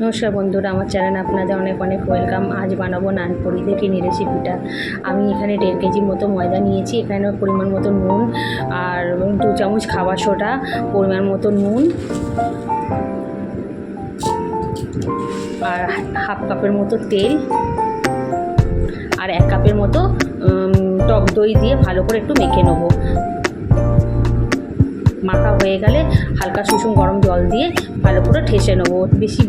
নমস্কার বন্ধুরা, আমার চ্যানেলে আপনাদের অনেক অনেক ওয়েলকাম। আজ বানাবো নানপুরি কিনি রেসিপিটা। আমি এখানে 1.5 কেজির মতো ময়দা নিয়েছি। এখানে পরিমাণ মতো নুন আর 2 চামচ খাবার সোডা, পরিমাণ মতো নুন আর হাফ কাপের মতো তেল আর 1 কাপের মতো টক দই দিয়ে ভালো করে একটু মেখে নেবো। মাখা হয়ে গেলে হালকা সুষুম গরম জল দিয়ে ভালো করে ঠেসে নেবো। বেশি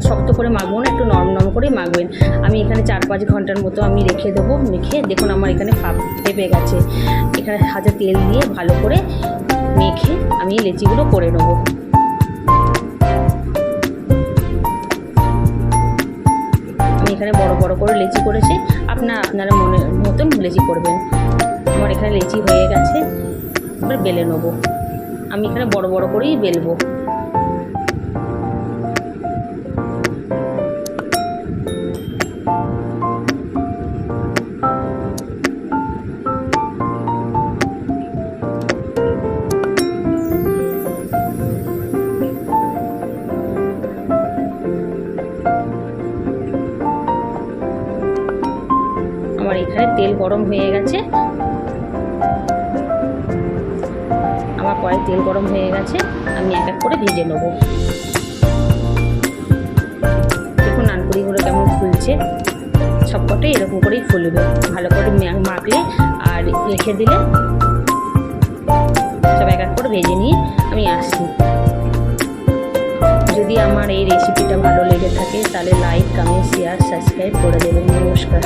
শক্ত করে মাখবো না, একটু নরম নরম করে মাখবেন। আমি এখানে 4-5 ঘন্টার মতো আমি রেখে দেবো। মেখে দেখুন আমার এখানে ফেপে গেছে। এখানে হাতে তেল দিয়ে ভালো করে মেখে আমি লেচিগুলো করে নেবো। আমি এখানে বড় বড় করে লেচি করেছি, আপনারা মনের মতন লেচি করবেন। আমার এখানে লেচি হয়ে গেছে, এবার বেলে নেবো। আমি এখানে বড় বড় করেই বেলবো। আমার এখানে তেল গরম হয়ে গেছে। আমার কড়াই তেল গরম হয়ে গেছে, আমি এক এক করে ভেজে নেব। দেখুন নানপুরিগুলো কেমন ফুলছে, সবকটাই এরকম করেই ফুলবে। ভালো করে মাখলে আর রেখে দিলে সব এক এক করে ভেজে নিয়ে আমি আসছি। যদি আমার এই রেসিপিটা ভালো লেগে থাকে তাহলে লাইক, কমেন্ট, শেয়ার, সাবস্ক্রাইব করে দেবেন। নমস্কার।